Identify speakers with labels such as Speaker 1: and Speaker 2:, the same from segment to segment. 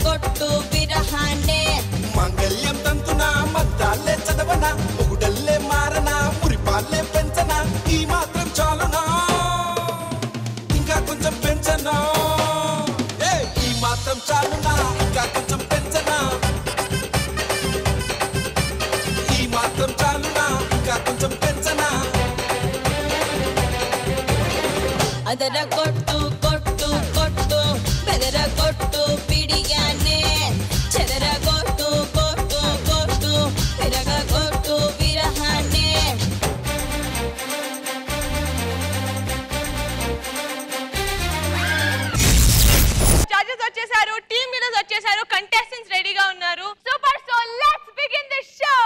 Speaker 1: కొట్టు విరహాన్నే
Speaker 2: మంగళ్యం తంతున మద్దాలే చదవనా ఒకడల్లే మారనా మురిపాలే పెంచనా ఈ మాత్రం చాలునా ఇంకా కొంచెం పెంచనా ఈ మాత్రం చాలునా ఇంకా కొంచెం పెంచనా ఈ మాత్రం చాలునా ఇంకా కొంచెం పెంచనా
Speaker 1: అదర కొట్టు కొట్టు కొట్టు బెదర కొట్టు పిడిగానే చెదర కొట్టు కొట్టు కొట్టు విరగ కొట్టు విరహాన్నే
Speaker 3: జడ్జెస్ వచ్చేసారు, టీమ్ లీడర్స్ వచ్చేసారు, కంటెస్టెంట్స్ రెడీగా ఉన్నారు. Super, so let's begin the show.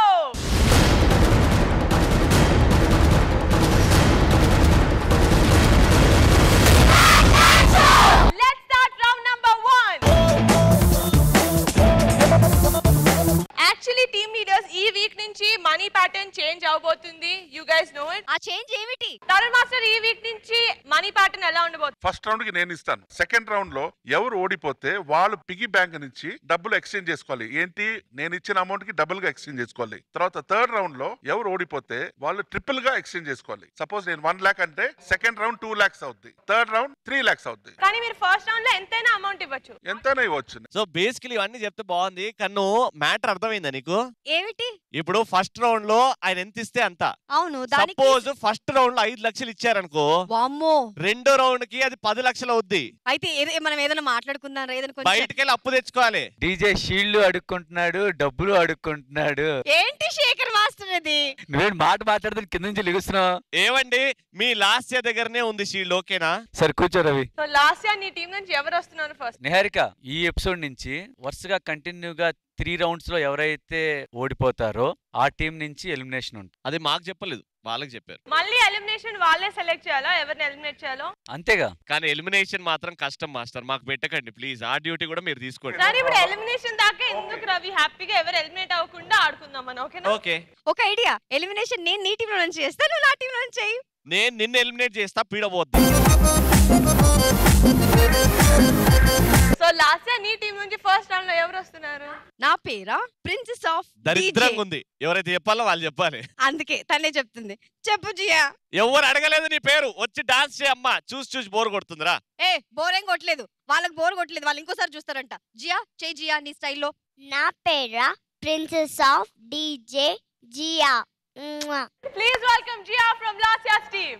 Speaker 3: Let's start round number 1. Actually, team leaders, ఈ వీక్ నుంచి మనీ ప్యాటర్న్ చేంజ్ అవబోతుంది. You guys know it.
Speaker 4: ఆ చేంజ్ ఏమిటి?
Speaker 3: తరుణ్ మాస్టర్, ఈ వీక్ నుంచి మనీ ప్యాటర్న్ ఎలా ఉండబోతుంది?
Speaker 5: ఫస్ట్ రౌండ్ కి నేను ఇస్తాను. సెకండ్ రౌండ్ లో ఎవరు ఓడిపోతే వాళ్ళు పిగి బ్యాంక్ నుంచి డబ్బులు ఎక్స్చేంజ్ చేసుకోవాలి. ఏంటి, నేను ఇచ్చిన అమౌంట్ కి డబుల్ గా ఎక్స్చేంజ్ చేసుకోవాలి. తర్వాత థర్డ్ రౌండ్ లో ఎవరు ఓడిపోతే వాళ్ళు ట్రిపుల్ గా ఎక్స్చేంజ్ చేసుకోవాలి. సపోజ్ నేను 1 lakh అంటే సెకండ్ రౌండ్ 2 lakhs అవుద్ది, థర్డ్ రౌండ్ 3 lakhs అవుద్ది.
Speaker 3: కానీ మీరు ఫస్ట్ రౌండ్ లో ఎంతైనా అమౌంట్ ఇవ్వచ్చు.
Speaker 5: ఎంతైనా ఇవ్వచ్చు.
Speaker 6: సో బేసికలీ ఇవన్నీ చెప్తే బాగుంది, కన్ను మ్యాటర్ అర్థమైందా నీకు?
Speaker 4: ఏమిటి?
Speaker 6: ఇప్పుడు ఫస్ట్ రౌండ్ లో ఆయన ఎంత ఇస్తే అంత.
Speaker 4: అవును, దానికి
Speaker 6: సపోజ్ ఫస్ట్ రౌండ్ లో 5 లక్షలు ఇచ్చారనుకో,
Speaker 4: వామ్మో,
Speaker 6: రెండో రౌండ్ కి అది 10 లక్షలు అవుద్ది.
Speaker 4: అయితే మనం ఏదైనా మాట్లాడుకుందాం, ఏదైనా కొంచెం
Speaker 6: బయటికి వెళ్ళి అప్పు తెచ్చుకోవాలి.
Speaker 7: డీజే షీల్డ్ అడుక్కుంటున్నాడు, డబ్బులు అడుక్కుంటున్నాడు.
Speaker 4: ఏంటి శేఖర్ మాస్టర్ ఇది?
Speaker 7: నువ్వేం మాట మాట్లాడుతున్న కింద నుంచి లిగుస్తున్నావు.
Speaker 6: ఏవండి, మీ లాస్ట్ ఇయర్ దగ్గరనే ఉంది షీల్డ్, ఓకేనా?
Speaker 7: సరే కూర్చో రవి.
Speaker 3: సో లాస్ట్ ఇయర్ నీ టీం నుంచి ఎవరు వస్తున్నారు ఫస్ట్?
Speaker 7: నిహారిక, ఈ ఎపిసోడ్ నుంచి వరుసగా కంటిన్యూగా 3 rounds లో ఎవరైతే ఓడిపోతారో ఆ టీం నుంచి ఎలిమినేషన్ ఉంటుంది.
Speaker 6: అది మాకు చెప్పలేదు, వాళ్ళకి చెప్పారు.
Speaker 3: మళ్ళీ ఎలిమినేషన్ వాళ్ళే సెలెక్ట్ చేయాలా ఎవరిని ఎలిమినేట్ చేయాలో?
Speaker 7: అంతేగా.
Speaker 6: కానీ ఎలిమినేషన్ మాత్రం కష్టం మాస్టర్, మాకు పెట్టకండి ప్లీజ్. ఆ డ్యూటీ కూడా మీరు తీసుకోండి.
Speaker 3: సరే, ఇప్పుడు ఎలిమినేషన్ దాకా ఎందుకు రవి, హ్యాపీగా ఎవరు ఎలిమినేట్ అవ్వకుండా ఆడుకుందాం మనం, ఓకేనా?
Speaker 6: ఓకే,
Speaker 4: ఒక ఐడియా, ఎలిమినేషన్ నేను నీ టీంలో నుంచి చేస్తా, నువ్వు నా టీంలో నుంచి చెయ్యి.
Speaker 6: నేను నిన్ను ఎలిమినేట్ చేస్తా, పీడబోద్దు.
Speaker 3: సో లాస్ట్ ఇయర్ నీ టీం నుంచి ఫస్ట్ రౌండ్ లో ఎవరు వస్తున్నారు?
Speaker 4: నా పేరా ప్రిన్సెస్ ఆఫ్
Speaker 6: దరిద్రంగా ఉంది, ఎవరైతే చెప్పాలో వాళ్ళు చెప్పాలి.
Speaker 4: అందుకే తనే చెప్తుంది. చెప్పు జియా.
Speaker 6: ఎవరు అడగలేదు నీ పేరు, వచ్చి డాన్స్ చేయమ్మా. చూసి బోర్ కొడుతుందిరా.
Speaker 4: బోర్ ఏం కొట్టలేదు, వాళ్ళకి బోర్ కొట్టలేదు, వాళ్ళు ఇంకోసారి చూస్తారంట. జియా చేయి, జియా నీ స్టైల్లో.
Speaker 8: నా పేరా princess of DJ Jiya.
Speaker 3: Please welcome Jiya from last year's team.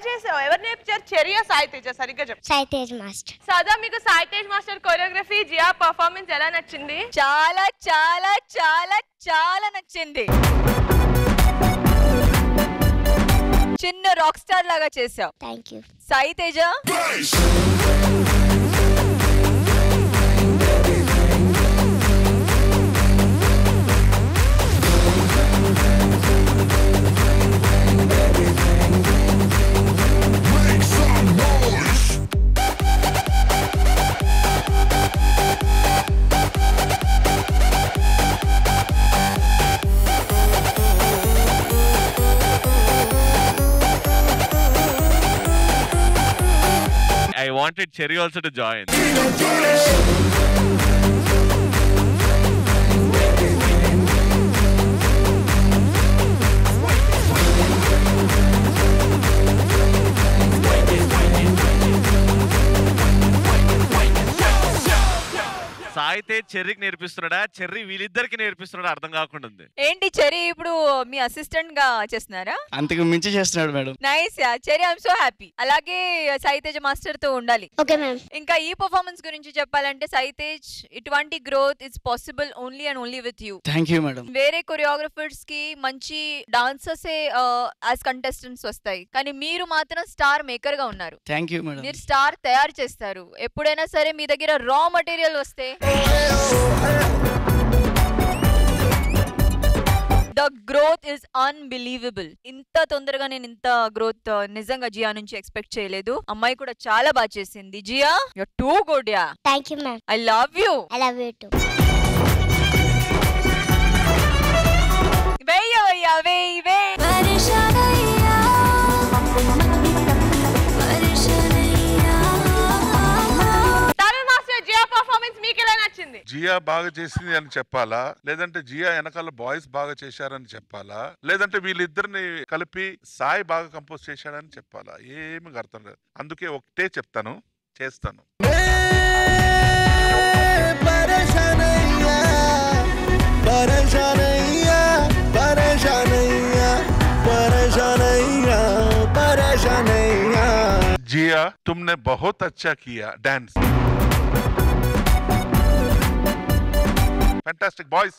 Speaker 3: చేసావు? ఎవరు నేర్పించారు? చెరియా సాయి తేజ? సరిగ్గా చెప్పు.
Speaker 8: సాయి తేజ్ మాస్టర్.
Speaker 3: సదా, మీకు Sai Tej master choreography, Jiya performance ఎలా నచ్చింది?
Speaker 4: చాలా చాలా చాలా చాలా నచ్చింది. చిన్న రాక్ స్టార్ లాగా చేసావు.
Speaker 8: Thank you.
Speaker 4: Sai Teja
Speaker 6: I wanted Cherry also to join. Sai Tej చెర్రీకి నేర్పిస్తున్నాడా, చెర్రీ వీళ్ళిద్దరికి నేర్పిస్తున్నాడా అర్థం కాకుండా ఉంది.
Speaker 4: ఏంటి చెర్రీ ఇప్పుడు మీ అసిస్టెంట్ గా చేస్తున్నారా?
Speaker 9: అంతకు మించి చేస్తున్నాడు madam.
Speaker 4: Nice yeah cherry, I'm so happy. అలాగే సాయి తేజ్ మాస్టర్ తో ఉండాలి.
Speaker 8: Okay ma'am.
Speaker 4: ఇంకా ఈ పర్ఫార్మెన్స్ గురించి చెప్పాలంటే సాయి తేజ్, ఇటువంటి growth it's possible only and only with you.
Speaker 9: Thank you madam.
Speaker 4: వేరే కొరియోగ్రఫర్స్ కి మంచి డాన్సర్స్ యాజ్ కంటెస్టెంట్స్ వస్తాయి, కానీ మీరు మాత్రం స్టార్ మేకర్ గా ఉన్నారు.
Speaker 9: Thank you madam.
Speaker 4: మీరు స్టార్ తయారు చేస్తారు. ఎప్పుడైనా సరే మీ దగ్గర రా మెటీరియల్ వస్తే ద గ్రోత్ ఇస్ అన్బిలీవబుల్. ఇంత తొందరగా నేను ఇంత గ్రోత్ నిజంగా జియా నుంచి ఎక్స్పెక్ట్ చేయలేదు. అమ్మాయి కూడా చాలా బాగా చేసింది. Jiya, you are too good. Yeah,
Speaker 8: thank you ma'am.
Speaker 4: I love you.
Speaker 8: I love you too.
Speaker 4: వెయ్యవయ్యా, వెయ్యి వెయ్యి.
Speaker 5: జియా బాగా చేసింది అని చెప్పాలా, లేదంటే జియా వెనకాల బాయ్స్ బాగా చేశారని చెప్పాలా, లేదంటే వీళ్ళిద్దరిని కలిపి సాయి బాగా కంపోజ్ చేశాడని చెప్పాలా? ఏమి అర్థం లేదు. అందుకే ఒకటే చెప్తాను, చేస్తాను. जिया, तुमने बहुत अच्छा किया डांस. Fantastic boys.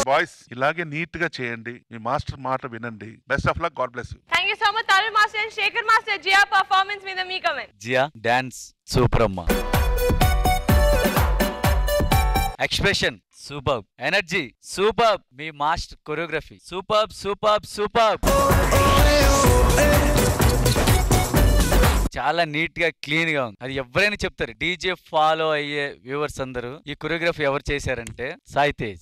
Speaker 5: బాయ్స్ ఇలాగే నీట్ గా చేయండి. మీ మాస్టర్ మాట వినండి. Best of luck. God bless you.
Speaker 3: Thank you so much Tarun master and Shekhar master. Jiya performance మీద మీ కమెంట్.
Speaker 7: జియా డాన్స్ సూపర్ అమ్మా. ఎక్స్ప్రెషన్ సూపర్, ఎనర్జీ సూపర్, మీ master choreography super super super. చాలా నీట్ గా క్లీన్ గా ఉంది. అది ఎవరైనా చెప్తారు. డీజే ఫాలో అయ్యే వ్యూవర్స్ అందరూ ఈ కొరియోగ్రఫీ ఎవరు చేశారంటే సాయి తేజ్.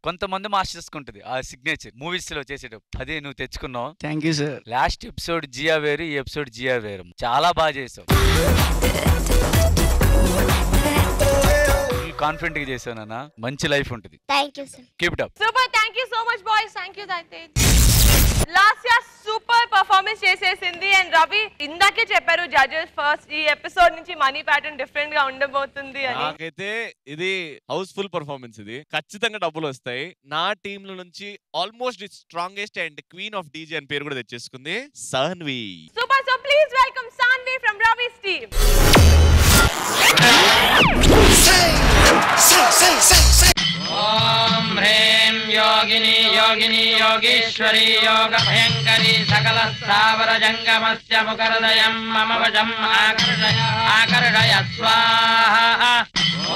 Speaker 7: కొంతమంది మాస్టర్స్ ఉంటుంది ఆ సిగ్నేచర్ మూవీస్ లో చేసేటప్పుడు. అదే నువ్వు తెచ్చుకున్నావు.
Speaker 9: Thank you sir.
Speaker 7: Last episode Jiya వేరు, ఈ ఎపిసోడ్ జియా వేరు. చాలా బాగా చేసావు. కాన్ఫిడెంట్ గా చేసావు నాన్న. మంచి లైఫ్ ఉంటుంది.
Speaker 8: Thank you sir.
Speaker 7: Keep it up.
Speaker 3: Super. Thank you so much boys. Thank you Tej. Lasya super performance చేసేసింది. అండ్ రవి ఇందాకే చెప్పారు జడ్జెస్ ఫస్ట్ ఈ ఎపిసోడ్ నుంచి మనీ ప్యాటర్న్ డిఫరెంట్ గా ఉండబోతుంది అని.
Speaker 6: నాకైతే ఇది హౌస్ఫుల్ పర్ఫార్మెన్స్. ఇది ఖచ్చితంగా డబ్బులు వస్తాయి. నా టీమ్ లో నుంచి almost strongest and queen of DJ అని పేరు కూడా తెచ్చేసుకుంది Sanvi.
Speaker 3: Super. So please welcome Sanvi from Ravi's team.
Speaker 10: ఓం హ్రీం యోగిని యోగిని యోగీశ్వరి యోగ భయంకరి సకల స్థావర జంగమస్య ముఖరదయం మమ వశం ఆకర్షయ స్వాహా.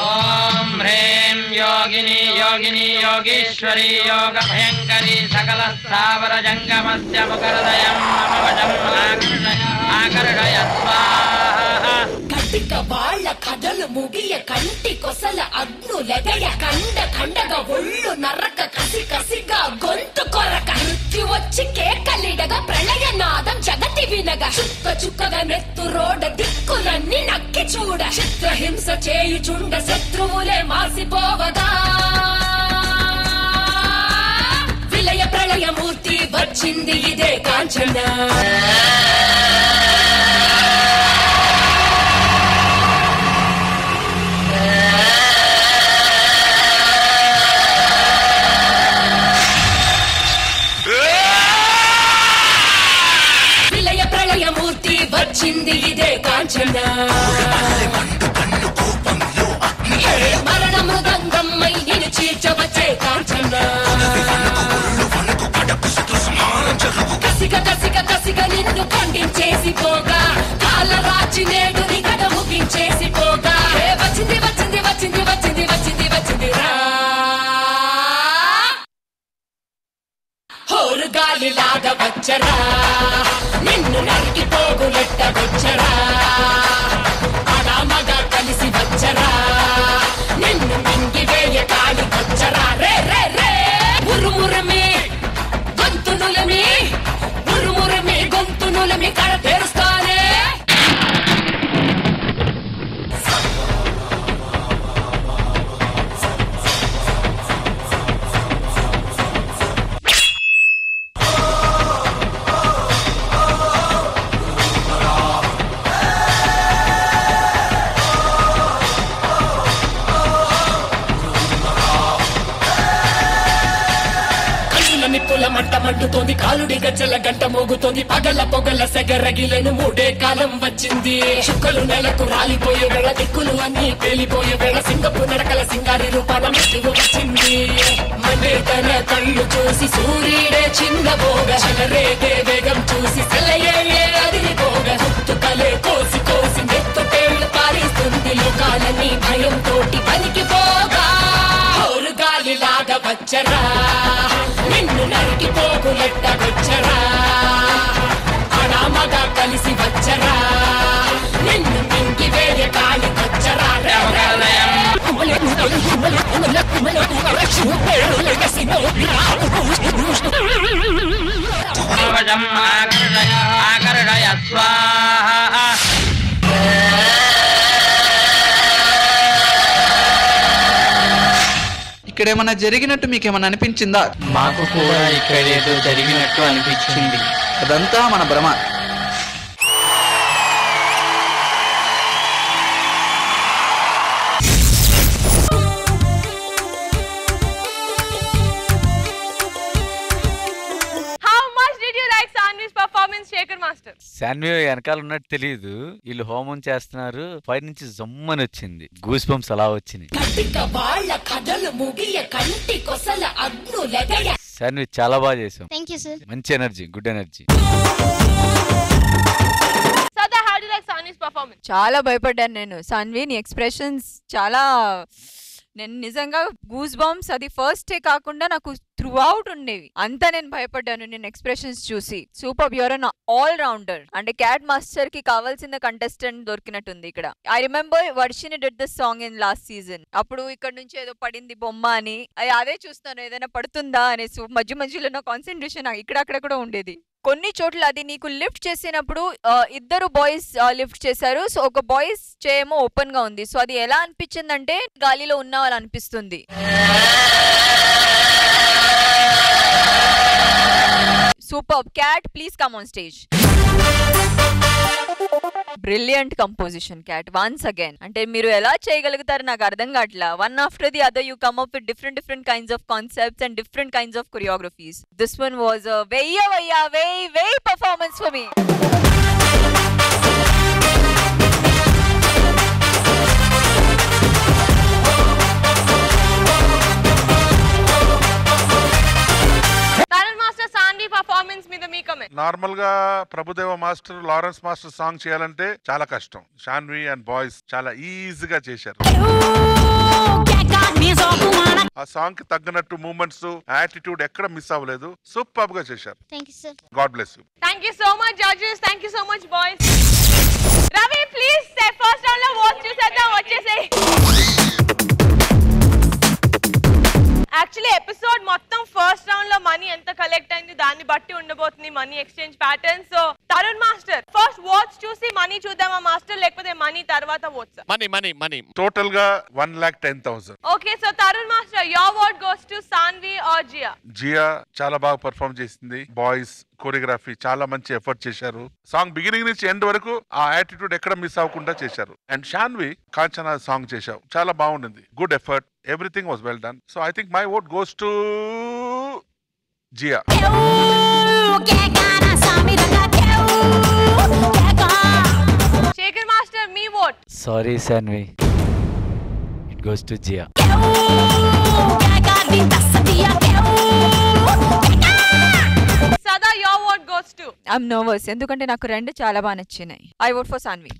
Speaker 10: ఓం హ్రీం యోగిని యోగిని యోగీశ్వరి యోగ భయంకరి సకల స్థావర జంగమస్య ముఖరదయం మమ వశం ఆకర్షయ స్వాహా.
Speaker 1: కటిక వాళ్ళ కథలు ముగియ కంటి కొసల అగ్నులెగయ కండ కండగా ఒళ్ళు నరక కసి కసిగా గొంతు కొరక మృత్యు వచ్చి కేకలిడగా ప్రళయ నాదం జగతి వినగా చుక్క చుక్కగా నెత్తు రోడ దిక్కులన్నీ నక్కి చూడ చిత్రహింస చేయుచుండ శత్రువులే మాసిపోవగా విలయ ప్రళయమూర్తి వచ్చింది ఇదే కాంచన. కాంచన మరణ మృదంగమ్మై నిన్ను చీల్చవచ్చే కాంచన కసిగ కసిగ కసిగ నిన్ను ఖండించేసి పోగా కాల రాచి నేడు నీ కథ ముగించేసి పోగా వచ్చింది వచ్చింది వచ్చింది వచ్చింది వచ్చింది వచ్చింది రా హోరు గాలిలాగా వచ్చరా నిన్ను నరికి పోగులెట్ట వచ్చరా అలా మగ కలిసి వచ్చరా నిన్ను మింగి వేయ కాలి వచ్చరా రే రే రే మురుమురమి గొంతునులమి మురుమురమి గొంతునులమి కడ తెరుస్తానే నిప్పుల మంట మండుతోంది కాలుడి గజ్జల గంట మోగుతోంది పగల పొగల సెగరగిలను మూడే కాలం వచ్చింది చుక్కలు నెలకు రాలిపోయే వేళ దిక్కులు అన్ని పేలిపోయే వేళ సింగపు నడకల సింగారి రూపాల మృత్యువు వచ్చింది మండే తన కళ్ళు చూసి సూర్యుడే చిన్నబోగ చలరేగే వేగం చూసి సెలయే అదిరిపోగ ముత్తుకలే కోసి కోసి నెత్తుటేళ్లు పారిస్తుంది లోకాలని భయం తోటి పనికిపోగా హోరు గాలిలాగా వచ్చరా నిన్ను నరికి పోగులెట్ట వచ్చరా అడా మగ కలిసి వచ్చరా నిన్ను మింగి వేయ కాలి వచ్చరా
Speaker 10: ఆకర్షయ స్వాహ
Speaker 9: ఇక్కడ ఏమన్నా జరిగినట్టు మీకు ఏమన్నా అనిపించిందా?
Speaker 10: మాకు కూడా ఇక్కడేదో జరిగినట్టు అనిపించింది.
Speaker 9: అదంతా మన భ్రమ.
Speaker 7: శాన్వి వెనకాల ఉన్నట్టు తెలియదు, వీళ్ళు హోమం చేస్తున్నారు, పై నుంచి జమ్మని వచ్చింది, గూస్ బంప్స్ అలా వచ్చినాయి. శాన్వి చాలా బాగా చేసాం. మంచి ఎనర్జీ, గుడ్ ఎనర్జీ.
Speaker 4: చాలా భయపడ్డాను నేను. సాన్వి నీ ఎక్స్ప్రెషన్స్ చాలా, నేను నిజంగా గూస్ బంప్స్ అది ఫస్ట్ డే కాకుండా నాకు త్రూ అవుట్ ఉండేవి. అంతా నేను భయపడ్డాను నేను ఎక్స్ప్రెషన్స్ చూసి. Super, you're an all rounder. అంటే క్యాట్ మాస్టర్ కి కావాల్సిన కంటెస్టెంట్ దొరికినట్టుంది ఇక్కడ. I remember Varshini did the song in last season. అప్పుడు ఇక్కడ నుంచి ఏదో పడింది బొమ్మ అని, అదే చూస్తాను ఏదైనా పడుతుందా అనేసి. మధ్య మధ్యలో నా కాన్సన్ట్రేషన్ ఇక్కడ అక్కడ కూడా ఉండేది. కొన్ని చోట్ల అది నీకు లిఫ్ట్ చేసినప్పుడు ఇద్దరు బాయ్స్ లిఫ్ట్ చేశారు. సో ఒక బాయ్స్ చేయమో ఓపెన్ గా ఉంది. సో అది ఎలా అనిపించిందంటే గాలిలో ఉన్న వాళ్ళు అనిపిస్తుంది. Super. Cat please come on stage. Brilliant composition cat once again. అంటే మీరు ఎలా చేయగలుగుతారు నాకు అర్థం కావట్లా. One after the other you come up with different kinds of concepts and different kinds of choreographies. This one was a very performance for me.
Speaker 5: Normal గా Prabhudeva master, Lawrence master song చేయాలంటే చాలా కష్టం. శాన్వి అండ్ బాయ్స్ చాలా ఈజీగా చేశారు. ఆ song కి తగ్గనట్టు మూమెంట్స్, యాటిట్యూడ్ ఎక్కడ మిస్ అవ్వలేదు. సూపర్ గా చేశారు. God bless you.
Speaker 3: Thank you so much judges. Thank you so much boys. Ravi please first round లో ఓట్ చూసేద్దాం. వచ్చేసేయ్. యాక్చువల్లీ ఎపిసోడ్ మొత్తం ఫస్ట్ రౌండ్ లో మనీ ఎంత కలెక్ట్ అయింది దాన్ని బట్టి ఉండబోతుంది money exchange pattern. So Tarun master first votes చూసి మనీ చూద్దామా మాస్టర్, లేకపోతే మనీ తర్వాత ఓట్స్?
Speaker 6: మనీ
Speaker 5: టోటల్ గా 1,10,000.
Speaker 3: Okay, so Tarun master your vote goes to Saanvi or Jiya?
Speaker 5: Jiya చాలా బాగా పర్ఫార్మ్ చేసింది. బాయ్స్ కోరియోగ్రఫీ చాలా మంచి ఎఫర్ట్ చేశారు. సాంగ్ బిగినింగ్ నుంచి ఎండ్ వరకు ఆ యాటిట్యూడ్ ఎక్కడ మిస్ అవ్వకుండా చేశారు. అండ్ శాన్వి కాంచనా సాంగ్ చేశావు, చాలా బాగుండింది. Good effort, everything was well done. So I think my vote goes to Jiya.
Speaker 3: Shekhar master
Speaker 7: sorry Saanvi, it goes to Jiya.
Speaker 3: Sada, your vote goes to.
Speaker 4: I'm nervous ఎందుకంటే నాకు రెండు చాలా బాగా నచ్చినాయి. I vote for Saanvi.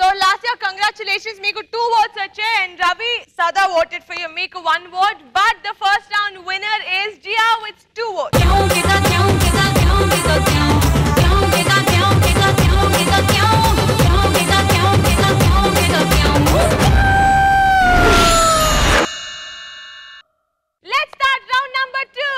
Speaker 3: So last year, congratulations, meeku 2 votes వచ్చాయి and Ravi, Sada voted for you. Meeku 1 vote, but the first round winner is Jia with 2 votes. Let's start round number 2.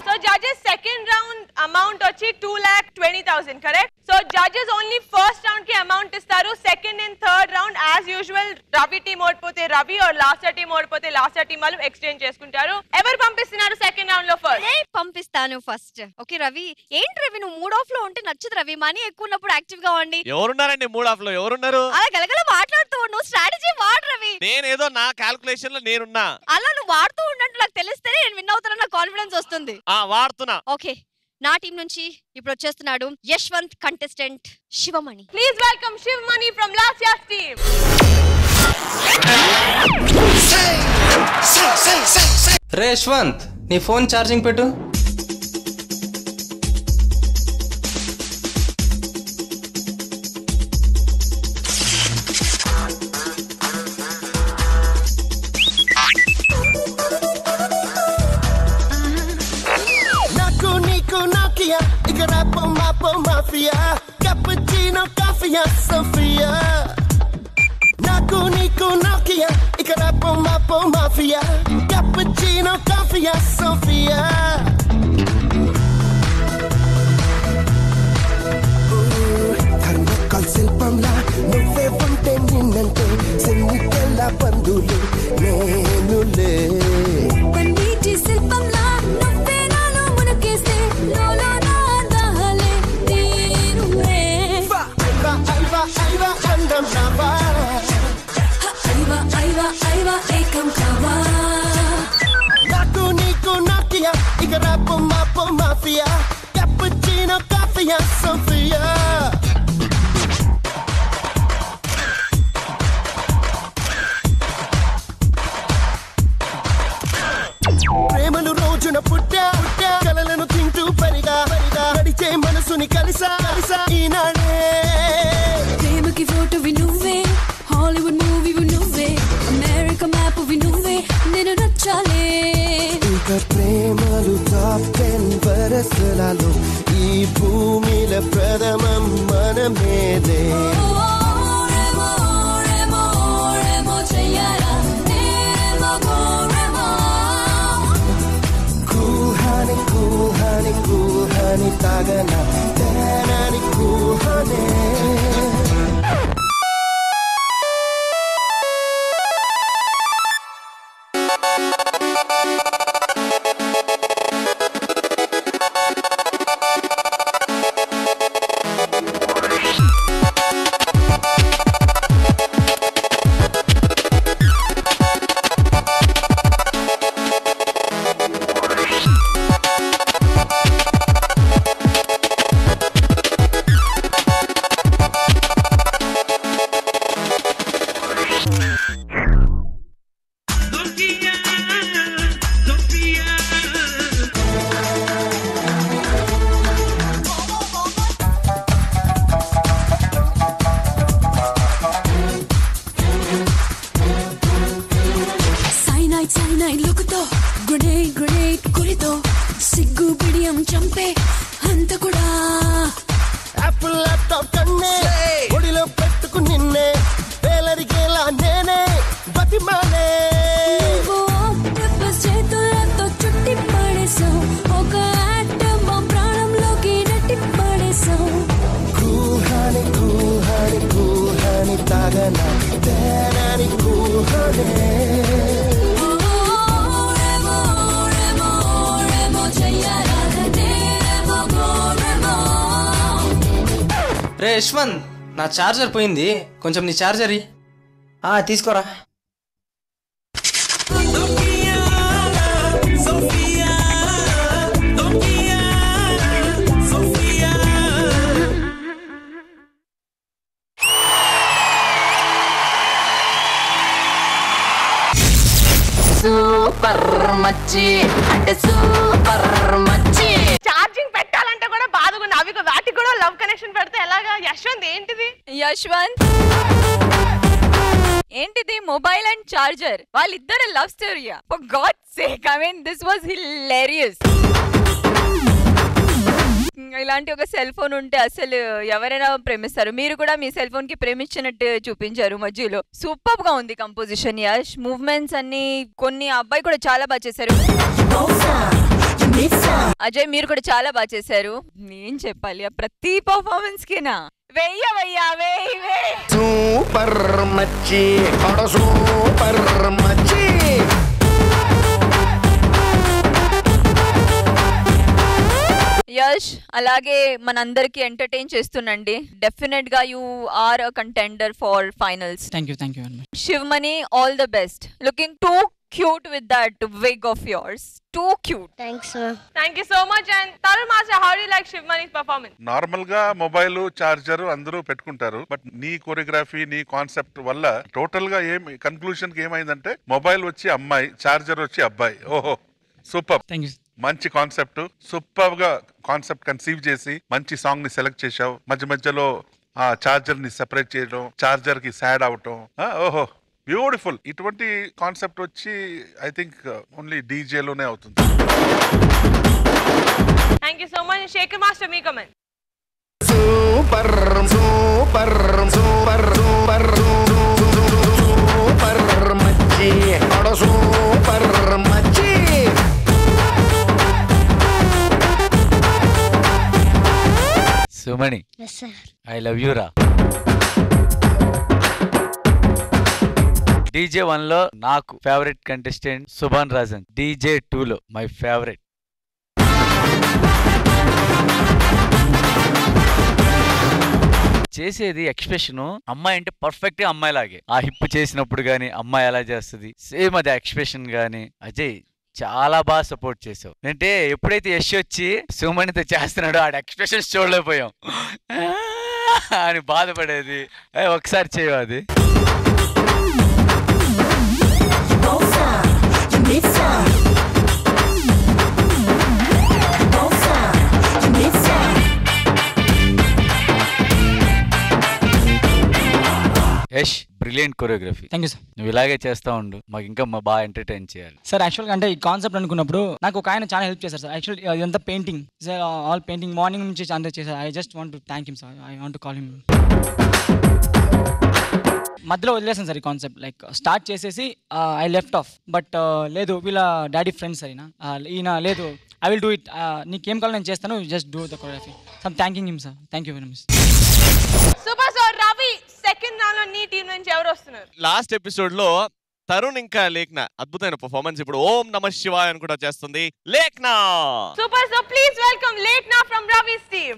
Speaker 3: So judges, second round amount వచ్చి 2,20,000, correct? So judges only first round ki amount istaru. Second and third round as usual Ravi team ఓడిపోతే Ravi or last team ఓడిపోతే last team వాళ్ళు exchange చేసుకుంటారు. ఎవరు పంపిస్తున్నారు second round లో first?
Speaker 11: నేను పంపిస్తాను ఫస్ట్. ఓకే రవి, ఏంటి రవి నువ్వు మూడ్ ఆఫ్ లో ఉంటే నచ్చదు రవి. మనీ ఎక్కువ ఉన్నప్పుడు యాక్టివ్ గా ఉండి.
Speaker 6: ఎవరున్నారండి మూడ్ ఆఫ్ లో? ఎవరున్నారు?
Speaker 11: అలా గలగల మాట్లాడుతూ నువ్వు స్ట్రాటజీ వాడు రవి.
Speaker 6: నేనేదో నా క్యాల్కులేషన్ లో నేనున్నా.
Speaker 11: అలా నువ్వు వాడుతూ ఉన్నట్టు నాకు తెలిస్తేనే నేను విన్ అవుతానన్న కాన్ఫిడెన్స్ వస్తుంది.
Speaker 6: వాడుతున్నా.
Speaker 11: ఓకే, నా టీం నుంచి ఇప్పుడు వచ్చేస్తున్నాడు Yashwanth contestant Shivmani.
Speaker 3: Please welcome Shivmani from last year's team.
Speaker 10: రే యశ్వంత్, నీ ఫోన్ ఛార్జింగ్ పెట్టు.
Speaker 2: నాకు నీకు నాకియా ఇక రాపో మాపో మాఫియా cappuccino కాఫియా సోఫియా నాకు నీకు నాకియా ఇక రాపో మాపో మాఫియా cappuccino కాఫియా సోఫియా థర్మోకాల్ శిల్పంలా నువ్వే ఉంటే నిన్నంటే సెన్నికెల్లా బంధువులు నేనులే
Speaker 1: పన్నీటి శిల్పంలా నువ్వే నాలో మునకేస్తే లోలో నా దహలే తీరువే.
Speaker 2: ఐవా ఐవా ఐవా అందం నావా
Speaker 1: ఐవా ఐవా ఐవా ఏకం కావా.
Speaker 2: నాకు నీకు నాకియా ఇక రాపో మాపో మాఫియా cappuccino కాఫియా సోఫియా ప్రేమను రోజున పుట్టా కలలను తింటూ పరిగా నడిచే మనసుని కలిసా ఈనాడే.
Speaker 1: ప్రేమకి ఫోటోవి నువ్వే, హాలీవుడ్ మూవీవి నువ్వే, అమెరికా మ్యాప్వి నువ్వే, నేను నచ్చాలే.
Speaker 2: ఇక ప్రేమలు టాప్ 10 వరసలలో ఈ భూమిల ప్రథమం మనమేలే.
Speaker 1: రెమో రెమో రెమో చెయ్యాలా నేమో గోరెమో.
Speaker 2: కూహాని కూహాని కూహాని తాగన తేనాని కూహానే.
Speaker 1: సైనైడ్ లుక్తో గ్రెనేడ్ గురితో సిగ్గు బిడియం చంపే అంత కూడా.
Speaker 2: యాపిల్ ల్యాప్టాప్ కన్నే ఒడిలో పెట్టుకు నిన్నే వేలరిగేలా నేనే బతిమానే.
Speaker 1: చేతులతో చుట్టి పడేసావు, ఒక ఆటం ప్రాణంలోకి నెట్టి పడేసావు.
Speaker 2: కూహాని కూహాని కూహాని తాగన తేనాని కూహానే.
Speaker 10: రే యశ్వంత్, నా ఛార్జర్ పోయింది, కొంచెం నీ ఛార్జర్ తీసుకోరా. సూపర్ మచ్చి అంటే సూపర్ మచ్చి.
Speaker 3: ఛార్జింగ్ పెట్టాలంటే కూడా బాధగా ఉంది. అవి వాటికి కూడా లవ్ కనెక్షన్ పెడితే ఎలాగా? యశ్వంత్ ఏంటిది?
Speaker 4: యశ్వంత్ ఏంటిది? మొబైల్ అండ్ చార్జర్, వాళ్ళిద్దరు లవ్ స్టోరీయా? For god sake, I mean this was hilarious. ఇలాంటి ఒక సెల్ ఫోన్ ఉంటే అసలు ఎవరైనా ప్రేమిస్తారు. మీరు కూడా మీ సెల్ ఫోన్ కి ప్రేమించినట్టు చూపించారు మధ్యలో. సూపర్ గా ఉంది కంపోజిషన్. యష్ మూవ్మెంట్స్ అన్ని, కొన్ని అబ్బాయి కూడా చాలా బాగా చేశారు. అజయ్ మీరు కూడా చాలా బాగా చేశారు. ఏం చెప్పాలి ప్రతి పర్ఫార్మెన్స్ కినా వెయ్యవయ్యా వెయ్యి.
Speaker 12: సూపర్ మచ్చి సూపర్ మచ్చి.
Speaker 4: యష్ అలాగే మనందరికి ఎంటర్టైన్ చేస్తుండండి. డెఫినెట్ గా you are a contender for finals.
Speaker 13: Thank you very much.
Speaker 4: Shivmani, all the best. Looking too cute with that wig of yours. Too cute.
Speaker 8: Thanks, ma'am.
Speaker 3: Thank you so much. And Tarun Master, how do you like Shivmani's performance?
Speaker 5: Normal గా mobile charger అందరూ పెట్టుకుంటారు, but నీ choreography నీ concept వల్ల total గా conclusion కి ఏమైందంటే mobile వచ్చి అమ్మాయి, చార్జర్ వచ్చి అబ్బాయి. ఓహో సూపర్.
Speaker 13: Thank you.
Speaker 5: మంచి కాన్సెప్ట్, సూపర్ గా కాన్సెప్ట్ కన్సీవ్ చేసి మంచి సాంగ్ ని సెలెక్ట్ చేశావు. మధ్య మధ్యలో ఆ చార్జర్ ని సెపరేట్ చేయడం, చార్జర్ కి సాడ్ అవటం, ఓహో బ్యూటిఫుల్. ఇటువంటి కాన్సెప్ట్ వచ్చి ఐ థింక్ ఓన్లీ డీజే లోనే అవుతుంది.
Speaker 3: Thank you so much. Shekhar master, మీ comment.
Speaker 12: Super super super super super మచ్చి సూపర్ మచ్చి.
Speaker 7: Sumani,
Speaker 8: Yes, sir.
Speaker 7: I love you రా. DJ 1 లో నాకు favourite contestant Subhan Rajan. DJ 2 లో మై ఫేవరెట్. చేసేది ఎక్స్ప్రెషన్ అమ్మాయి అంటే పర్ఫెక్ట్ గా అమ్మాయి లాగే. ఆ హిప్ చేసినప్పుడు గానీ అమ్మాయి ఎలా చేస్తుంది సేమ్ అది ఎక్స్ప్రెషన్ గానీ. అజయ్ చాలా బాగా సపోర్ట్ చేసావు. అంటే ఎప్పుడైతే యశ్ వచ్చి సుమణితో చేస్తున్నాడో ఆడ ఎక్స్ప్రెషన్స్ చూడలేకపోయాం అని బాధపడేది. ఒకసారి చేయవు అది. Yash brilliant choreography.
Speaker 13: Thank you sir.
Speaker 7: నువ్వు ఇలాగే చేస్తా ఉండు, మాకు ఇంకా బాగా ఎంటర్టైన్ చేయాలి.
Speaker 13: సార్ యాక్చువల్గా అంటే ఈ కాన్సెప్ట్ అనుకున్నప్పుడు నాకు ఒక ఆయన చాలా హెల్ప్ చేశారు సార్. యాక్చువల్లీ ఇదంతా painting sir, all painting morning నుంచి అంతా చేశారు. I just want to thank him sir. I want to call him. మధ్యలో వదిలేసాను సార్ ఈ కాన్సెప్ట్. లైక్ స్టార్ట్ చేసేసి ఐ లెఫ్ట్ ఆఫ్. బట్ లేదు, వీళ్ళ డాడీ ఫ్రెండ్స్ అయినా ఈయన లేదు, ఐ విల్ డూ ఇట్, నీకేం కావాలో నేను చేస్తాను, just do the choreography. Some thanking him sir. Thank you very much.
Speaker 3: Super. So Ravi, second round లో నీ టీం నుంచి ఎవరు వస్తున్నారు?
Speaker 6: లాస్ట్ ఎపిసోడ్ లో తరుణ్ ఇంకా లేఖ్నా అద్భుతమైన పర్ఫార్మెన్స్. ఇప్పుడు ఓం నమః శివాయ అని కూడా చేస్తుంది Lekhna.
Speaker 3: Super. So please welcome Lekhna from Ravi's team.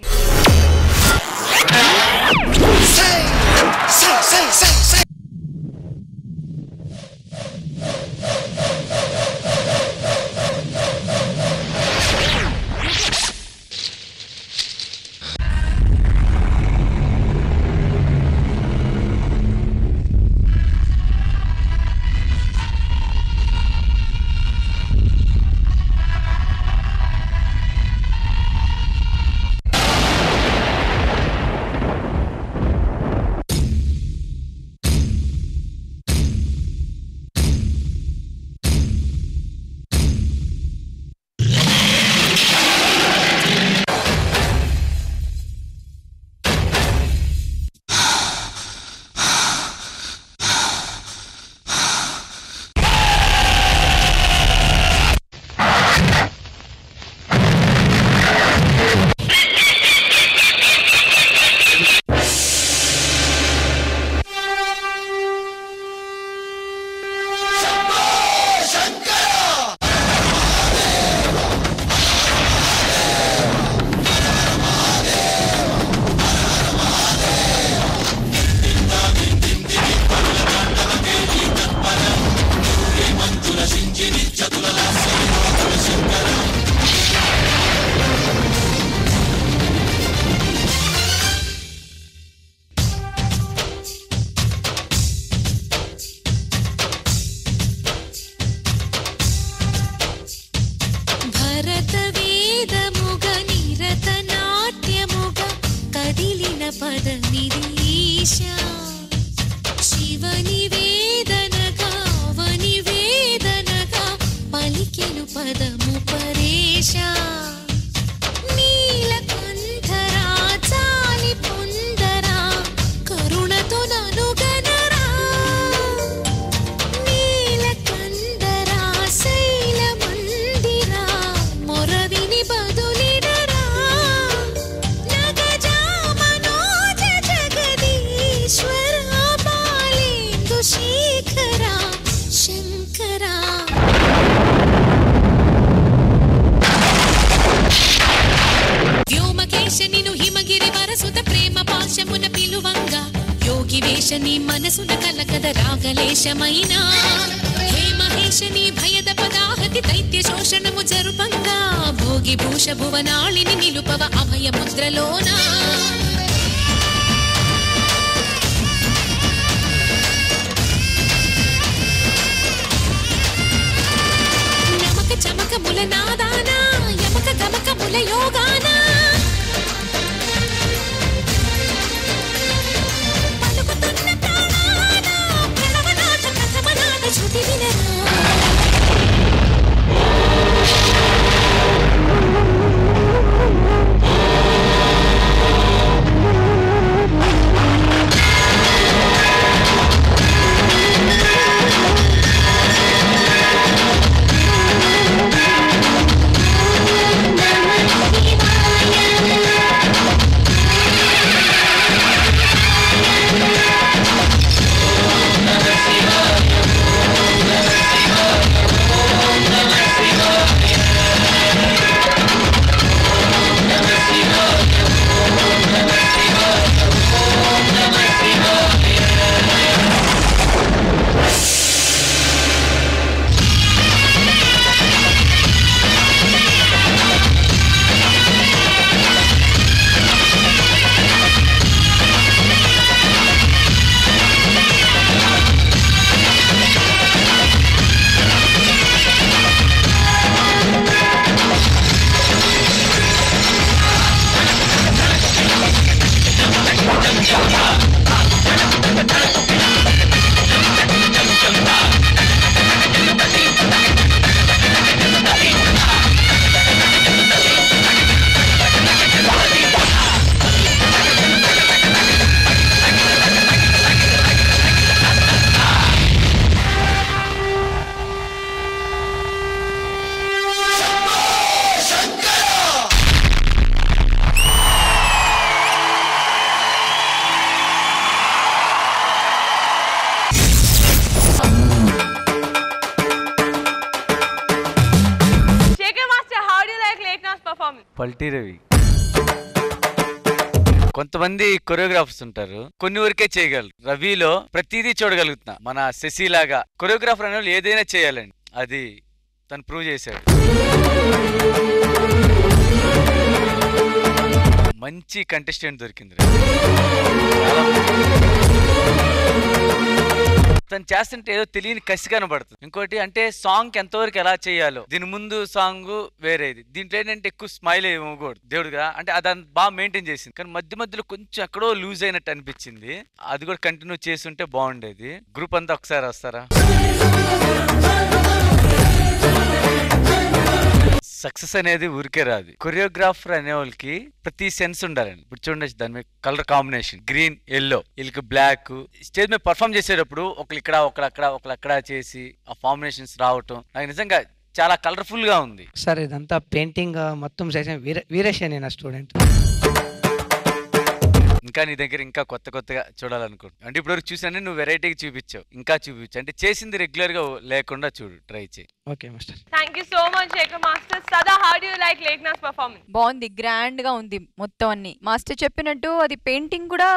Speaker 14: నీ మనసున కలకద రాగలేశమైనా హే మహేశని భయద పదాహతి దైత్య శోషణము జరుపంగా భోగి భూష భువనాళిని నిలుపవ అభయ ముద్రలోనా నమక చమక ముల నాదానా యమక గమక ముల యోగానా పలుకుతున్న ప్రాణానా ప్రణవనాథ కథమనాథ శృతి వినరా
Speaker 7: పల్టీ రవి కొంతమంది కొరియోగ్రాఫర్స్ ఉంటారు, కొన్ని వరకే చేయగలరు. రవిలో ప్రతిదీ చూడగలుగుతున్నా. మన శశి లాగా కొరియోగ్రాఫర్ అనే వాళ్ళు ఏదైనా చేయాలండి, అది తను ప్రూవ్ చేశాడు. మంచి కంటెస్టెంట్ దొరికింది. తను చేస్తుంటే ఏదో తెలియని కసి కనబడుతుంది. ఇంకోటి అంటే సాంగ్ ఎంతవరకు ఎలా చేయాలో, దీని ముందు సాంగ్ వేరేది, దీంట్లో ఏంటంటే ఎక్కువ స్మైల్ ఇవ్వకూడదు దేవుడుగా, అంటే అది బాగా మెయింటైన్ చేసింది. కానీ మధ్య మధ్యలో కొంచెం ఎక్కడో లూజ్ అయినట్టు అనిపించింది. అది కూడా కంటిన్యూ చేస్తుంటే బాగుండేది. గ్రూప్ అంతా ఒకసారి వస్తారా? సక్సెస్ అనేది ఊరికే రాదు. కొరియోగ్రాఫర్ అనే వాళ్ళకి ప్రతి సెన్స్ ఉండాలండి. ఇప్పుడు చూడండి, దాని మీద కలర్ కాంబినేషన్ గ్రీన్, ఎల్లో, వీళ్ళకి బ్లాక్, స్టేజ్ మీద పర్ఫామ్ చేసేటప్పుడు ఒకళ్ళు ఇక్కడ ఒకళ్ళు అక్కడ ఒకళ్ళు అక్కడ చేసి ఆ ఫార్మినేషన్స్ రావటం నాకు నిజంగా చాలా కలర్ఫుల్ గా ఉంది.
Speaker 15: సార్ ఇదంతా పెయింటింగ్ మొత్తం చేసిన వీరేష్ అనే నా స్టూడెంట్.
Speaker 7: ఇంకా నీ దగ్గర ఇంకా కొత్త కొత్తగా చూడాలనుకుంటు. అంటే ఇప్పుడు చూసానే నువ్వు వెరైటీగా చూపించావు, ఇంకా చూపించు. అంటే చేసింది రెగ్యులర్ గా లేకుండా చూడు, ట్రై చేయి.
Speaker 15: Okay master.
Speaker 3: Thank you so much Shekhar master. Sada, how do you like Lekhna's performance?
Speaker 4: బాగుంది, గ్రాండ్ గా ఉంది మొత్తం అన్ని. మాస్టర్ చెప్పినట్టు అది పెయింటింగ్ కూడా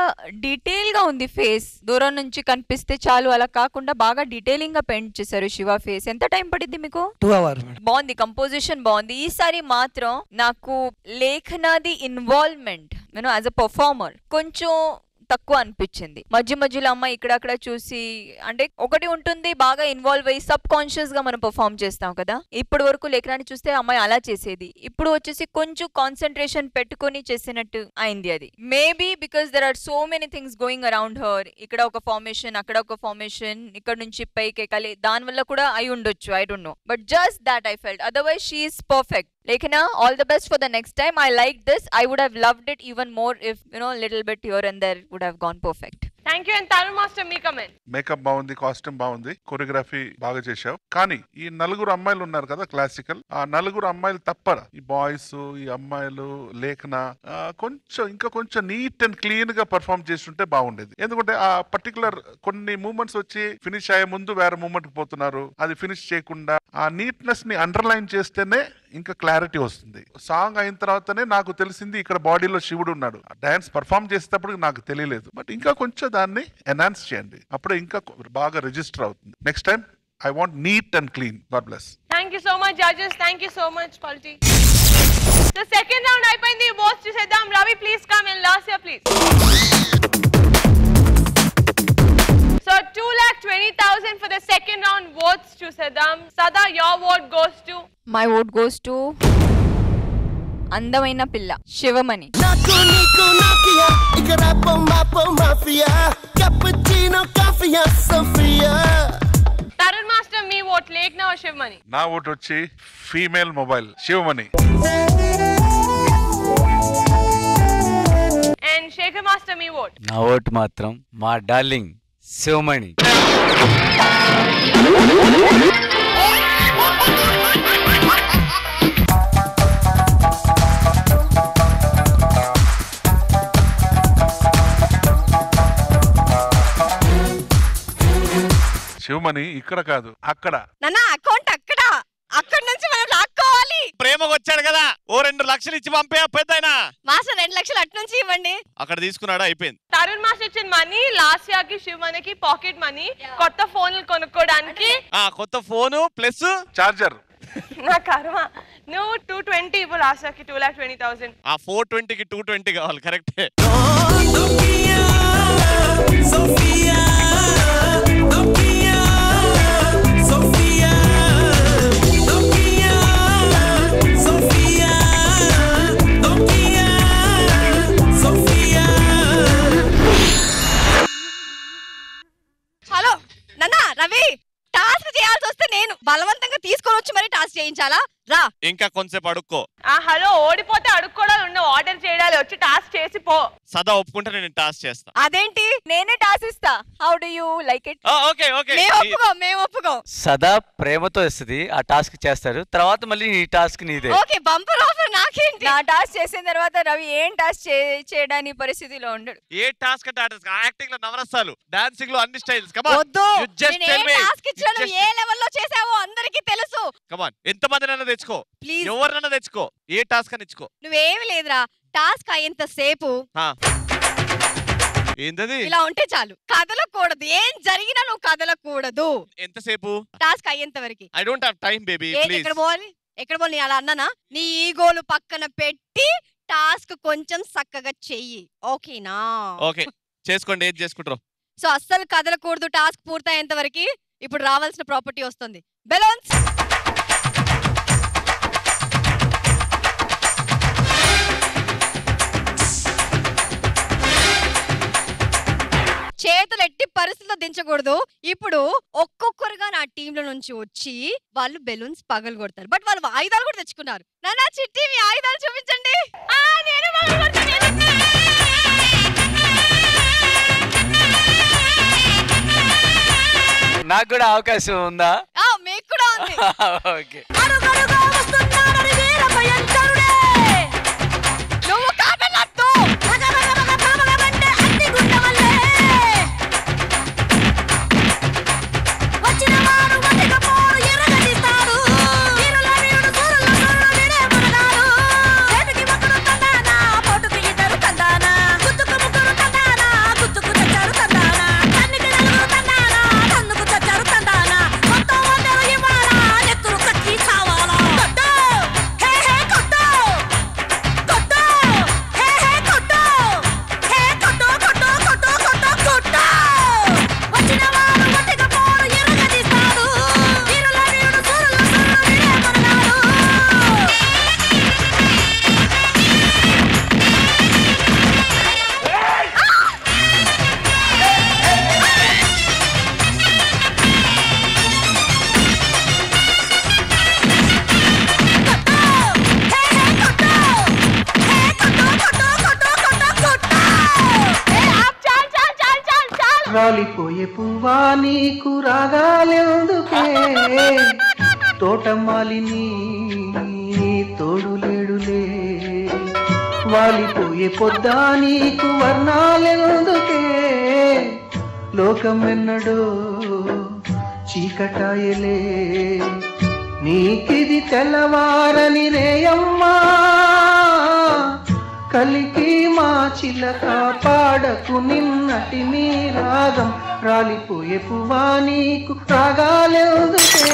Speaker 4: డీటెయిల్ గా ఉంది. ఫేస్ దూరం నుంచి కనిపిస్తే చాలు అలా కాకుండా బాగా డీటెయిలింగ్ గా పెయింట్ చేశారు శివ ఫేస్. ఎంత టైం పడింది మీకు?
Speaker 15: 2 hours.
Speaker 4: బాగుంది, కంపోజిషన్ బాగుంది. ఈసారి మాత్రం నాకు లేఖనాది ఇన్వాల్వ్మెంట్ యాజ్ అ పర్ఫార్మర్ కొంచెం తక్కువ అనిపించింది. మధ్య మధ్యలో అమ్మాయి ఇక్కడక్కడ చూసి, అంటే ఒకటి ఉంటుంది బాగా ఇన్వాల్వ్ అయ్యి సబ్ కాన్షియస్ గా మనం పర్ఫార్మ్ చేస్తాం కదా. ఇప్పటి వరకు లేఖనాన్ని చూస్తే అమ్మాయి అలా చేసేది, ఇప్పుడు వచ్చేసి కొంచెం కాన్సన్ట్రేషన్ పెట్టుకుని చేసినట్టు అయింది. అది maybe because there are so many things going around her. ఇక్కడ ఒక ఫార్మేషన్, అక్కడ ఒక ఫార్మేషన్, ఇక్కడ నుంచి పైకి ఎక్కాలి, దాని వల్ల కూడా అయి ఉండొచ్చు, I don't know. But just that I felt. Otherwise she is perfect. Lekhana, all the best for the next time. I like this. I would have loved it even more if, little bit here and there would have gone perfect.
Speaker 3: Thank you. And Tarun master, మీ comment?
Speaker 5: Makeup బాగుంది, costume బాగుంది, choreography బాగా చేశావు. కానీ ఈ నలుగురు అమ్మాయిలు ఉన్నారు కదా క్లాసికల్, ఆ నలుగురు అమ్మాయిలు తప్పరా ఈ బాయ్స్, ఈ అమ్మాయిలు, లేఖన ఇంకా కొంచెం నీట్ అండ్ క్లీన్ గా పర్ఫామ్ చేస్తుంటే బాగుండేది. ఎందుకంటే ఆ పర్టికులర్ కొన్ని మూమెంట్స్ వచ్చి ఫినిష్ అయ్యే ముందు వేరే మూమెంట్ కి పోతున్నారు, అది ఫినిష్ చేయకుండా ఆ నీట్నెస్ ని అండర్లైన్ చేస్తేనే ఇంకా క్లారిటీ వస్తుంది. సాంగ్ అయిన తర్వాతనే నాకు తెలిసింది ఇక్కడ బాడీలో శివుడు ఉన్నాడు. డాన్స్ పర్ఫామ్ చేసేటప్పుడు నాకు తెలియలేదు. బట్ ఇంకా కొంచెం దాన్ని ఎన్హాన్స్ చేయండి, అప్పుడే ఇంకా బాగా రిజిస్టర్ అవుతుంది. Next time I want neat and clean. God bless.
Speaker 3: Thank you so much, judges. Thank you so much, Palti. The second round అయిపోయింది. votes చూసేద్దాం. Ravi, please come in. Last year, please. So 2,20,000 for the second round. votes చూసేద్దాం. Sada, your vote goes to?
Speaker 4: My vote goes to అందమైన పిల్ల శివమణి.
Speaker 12: నాకు నీకు Nokia ఇక రాపో మాపో మాఫియా cappuccino కాఫియా సోఫియా.
Speaker 3: తరుణ్ మాస్టర్, మీ ఓట్ లేఖనా or శివమణి?
Speaker 5: నా ఓటు వచ్చి female mobile Shivmani.
Speaker 3: And Shekhar master, మీ ఓట్?
Speaker 7: నా ఓటు మాత్రం మా డార్లింగ్ శివమణి.
Speaker 5: శివమణి ఇక్కడ కాదు, అక్కడ.
Speaker 11: నాన్న అకౌంట్ అక్కడ నుంచి మనం లాక్కోవాలి.
Speaker 6: ప్రేమకు వచ్చాడు కదా, ఓ 2 లక్షలు ఇచ్చి పంపే పెద్దయినా.
Speaker 11: మాస్టర్ 2 లక్షలు అటు నుంచి ఇవ్వండి.
Speaker 6: అక్కడ తీసుకున్నాడా, అయిపోయింది.
Speaker 3: తరుణ్ మాస్టర్ ఇచ్చిన మనీ లాస్ట్ ఇయర్ కి శివమణికి పాకెట్ మనీ కొత్త ఫోన్లు కొనుక్కోవడానికి.
Speaker 6: కొత్త ఫోను ప్లస్
Speaker 5: చార్జర్.
Speaker 3: నా కర్మ, నువ్వు 220 ఇవ్వు. లాస్ట్ ఇయర్ కి 2,20,000.
Speaker 6: ఆ 420కి 220 కావాలి. కరెక్టే.
Speaker 11: హలో నాన్న, రవి టాస్క్ చేయాల్సి వస్తే నేను బలవంతంగా తీసుకొని వచ్చి మరి టాస్క్ చేయించాలా? రా.
Speaker 6: ఇంకా కొంచెంసేపు అడుక్కో.
Speaker 3: హలో, ఓడిపోతే అడుక్కోవడాలు ఉండవు, ఆర్డర్ చేయడాలి. వచ్చి టాస్క్ చేసి పో.
Speaker 6: సదా ఒప్పుకుంటే నేను టాస్క్ చేస్తా.
Speaker 11: అదేంటి?
Speaker 4: నేనే టాస్క్ ఇస్తా. How do you like it?
Speaker 6: Okay okay.
Speaker 11: మేము ఒప్పుకోం.
Speaker 7: సదా ప్రేమతో ఇస్తుంది, ఆ టాస్క్ చేస్తారు, తర్వాత మళ్ళీ ఈ టాస్క్ నీదే.
Speaker 11: ఓకే, బంపర్ ఆఫర్ నాకేంటి?
Speaker 4: నా టాస్క్ చేసిన తర్వాత రవి ఏం టాస్క్ చేయడానికి పరిస్థితిలో ఉండడు.
Speaker 6: ఏ టాస్క్ అంటే యాక్టింగ్ లో నవరసాలు, డాన్సింగ్ లో అన్ని స్టైల్స్. కమ్ ఆన్,
Speaker 11: వద్దు,
Speaker 6: యు జస్ట్
Speaker 11: నేను
Speaker 6: టెల్
Speaker 11: ఏ
Speaker 6: మీ.
Speaker 11: టాస్క్ ఇచ్చాను, ఏ లెవెల్లో చేసావో అందరికీ తెలుసు.
Speaker 6: కమ్ ఆన్, ఎంత మందినైనా తెచ్చుకో,
Speaker 11: ప్లీజ్
Speaker 6: ఎవరినైనా తెచ్చుకో, ఏ టాస్క్ అని ఇచ్చుకో.
Speaker 11: నువ్వేమి లేదురా, టాస్క్ అయ్యేంత సేపు
Speaker 6: ఏంటది?
Speaker 11: ఇలా ఉంటే చాలు, కదలకూడదు. ఏం జరిగినా నువ్వు కదలకూడదు.
Speaker 6: ఎంతసేపు?
Speaker 11: టాస్క్ అయ్యేంత వరకు.
Speaker 6: I don't have time baby, please.
Speaker 11: ఎక్కడ పోవాలి? నీ అలా అన్నానా? నీ ఈగోలు పక్కన పెట్టి టాస్క్ కొంచెం చక్కగా చెయ్యి, ఓకేనా?
Speaker 6: ఓకే, చేసుకోండి, ఏది చేసుకుంటారు.
Speaker 11: సో అస్సలు కదలకూడదు టాస్క్ పూర్తయ్యేంత వరకు. ఇప్పుడు రావాల్సిన ప్రాపర్టీ వస్తుంది, బెలూన్స్. చేతులు ఎట్టి పరిస్థితుల్లో దించకూడదు. ఇప్పుడు ఒక్కొక్కరుగా నా టీంలో నుంచి వచ్చి వాళ్ళు బెలూన్స్ పగలు కొడతారు. బట్ వాళ్ళు ఆయుధాలు కూడా తెచ్చుకున్నారు. నాన్న చిట్టి, మీ ఆయుధాలు చూపించండి.
Speaker 7: నాకు కూడా అవకాశం ఉందా?
Speaker 11: మీకు కూడా ఉంది.
Speaker 7: ఓకే.
Speaker 11: నువ్వు కాదన్నట్టు.
Speaker 16: రాలిపోయే పువ్వా నీకు రాగాలెందుకే, తోటమాలిని తోడులేడులే, వాలిపోయే పొద్దా నీకు వర్ణాలెందుకే, లోకమెన్నడో చీకటాయలే, నీకిది తెల్లవారని రేయమ్మా, కలికి మా చిలక పాడకు నిన్నటి నీ రాగం, రాలిపోయే పువ్వా నీకు రాగాలెందుకే,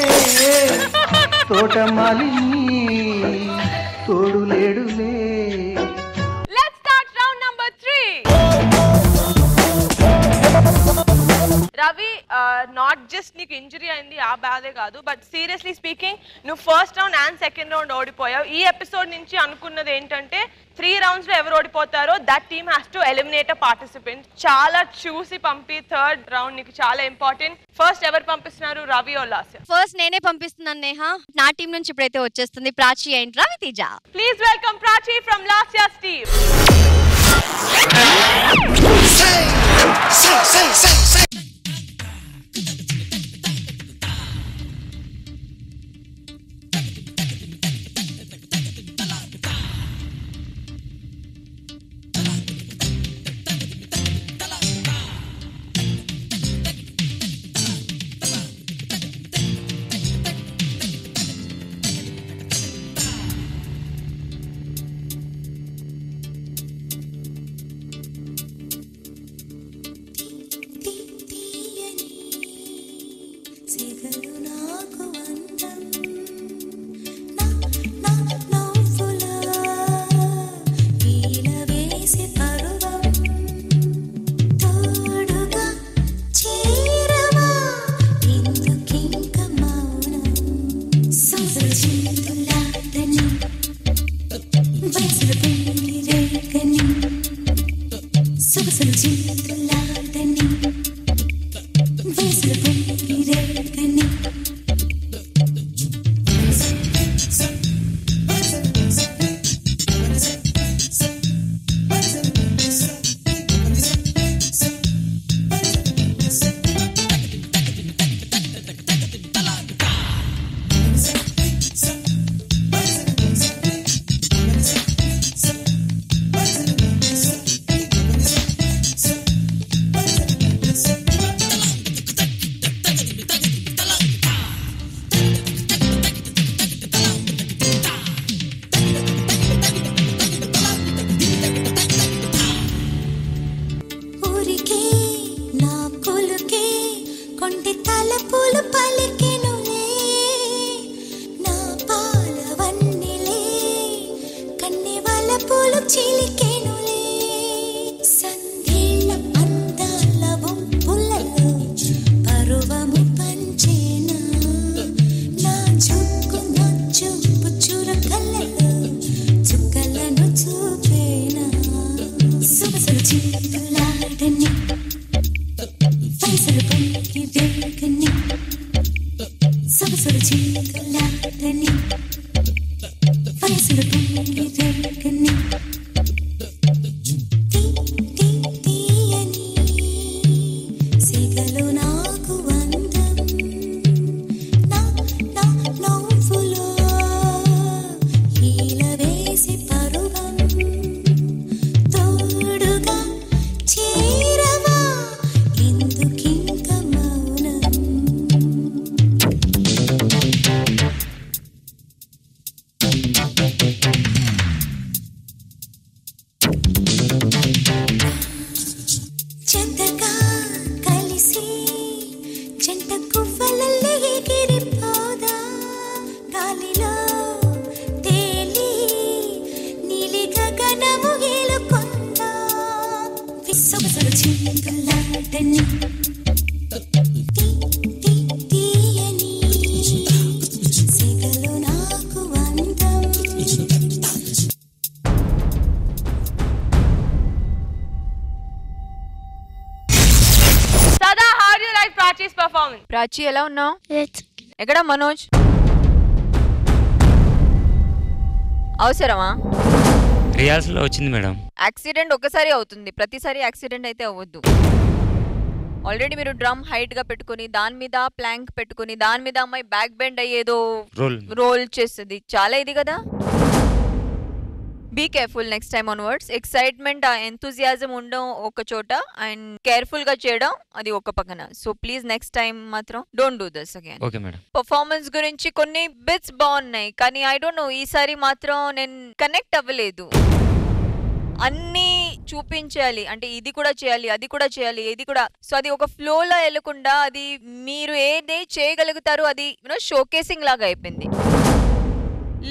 Speaker 16: తోటమాలిని తోడులేడులే.
Speaker 3: Let's start round number 3. Ravi, not just నీకు ఇంజరీ అయింది ఆ బాధే కాదు, బట్ సీరియస్లీ స్పీకింగ్ నువ్వు first round and second round ఓడిపోయావు. ఈ ఎపిసోడ్ నుంచి అనుకున్నది ఏంటంటే 3 rounds లో ఎవరు ఓడిపోతారో that team has to eliminate a participant. చాలా చూసి పంపి థర్డ్ రౌండ్ నీకు చాలా ఇంపార్టెంట్. ఫస్ట్ ఎవరు పంపిస్తున్నారు, రవి ఓ లాస్య?
Speaker 11: ఫస్ట్ నేనే పంపిస్తున్నాను నేహ. నా టీం నుంచి ఇప్పుడైతే వచ్చేస్తుంది Prachi and Raviteja.
Speaker 3: Please welcome Prachi from Lasya's team.
Speaker 4: Prachi ఎలా ఉన్నావు? ఎక్కడ మనోజ్? అవసరమా?
Speaker 17: రియాల్స్ లో వచ్చింది మేడం.
Speaker 4: యాక్సిడెంట్ ఒకసారి అవుతుంది, ప్రతిసారి యాక్సిడెంట్ అయితే అవ్వద్దు. ఆల్రెడీ మీరు డ్రమ్ హైట్ గా పెట్టుకుని దాని మీద ప్లాంక్ పెట్టుకుని దాని మీద అమ్మాయి బ్యాక్ బెండ్ అయ్యేదో రోల్ చేస్తుంది, చాలా ఇది కదా. Be careful next time onwards. Excitement ఆ ఎంతూజియాజం ఉండడం ఒక చోట అండ్ కేర్ఫుల్ గా చేయడం అది ఒక పక్కన. సో ప్లీజ్ నెక్స్ట్ టైం మాత్రం don't do this again.
Speaker 17: Okay madam.
Speaker 4: Performance గురించి కొన్ని బిట్స్ బాగున్నాయి కానీ ఐ డోంట్ నో ఈసారి మాత్రం నేను కనెక్ట్ అవ్వలేదు. అన్ని చూపించాలి అంటే ఇది కూడా చేయాలి అది కూడా చేయాలి ఇది కూడా. సో అది ఒక ఫ్లోలో వెళ్ళకుండా అది మీరు ఏది చేయగలుగుతారో అది షోకేసింగ్ లాగా అయిపోయింది.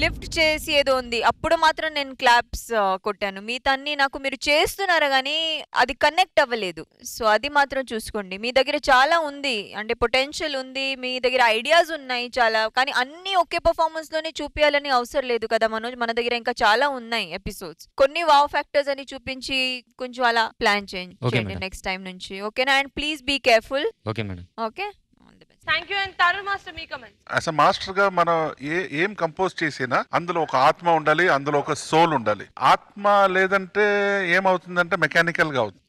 Speaker 4: లిఫ్ట్ చేసి ఏదో ఉంది అప్పుడు మాత్రం నేను క్లాప్స్ కొట్టాను. మిగతా అన్ని నాకు మీరు చేస్తున్నారు కానీ అది కనెక్ట్ అవ్వలేదు. సో అది మాత్రం చూసుకోండి. మీ దగ్గర చాలా ఉంది అంటే పొటెన్షియల్ ఉంది, మీ దగ్గర ఐడియాస్ ఉన్నాయి చాలా, కానీ అన్ని ఒకే పర్ఫార్మెన్స్ లోనే చూపించాలని అవసరం లేదు కదా మనోజ్. మన దగ్గర ఇంకా చాలా ఉన్నాయి ఎపిసోడ్స్. కొన్ని వావ్ ఫ్యాక్టర్స్ అని చూపించి కొంచెం అలా ప్లాన్ చేయండి నెక్స్ట్ టైం నుంచి. ఓకేనా? And please be careful.
Speaker 17: Okay madam.
Speaker 4: Okay,
Speaker 3: thank you. And Tarun master మీ కమెంట్స్.
Speaker 5: యాజ్ అ మాస్టర్ గా మనం ఏం కంపోజ్ చేసినా అందులో ఒక ఆత్మ ఉండాలి, అందులో ఒక సోల్ ఉండాలి. ఆత్మ లేదంటే ఏమవుతుందంటే మెకానికల్ గా అవుతుంది.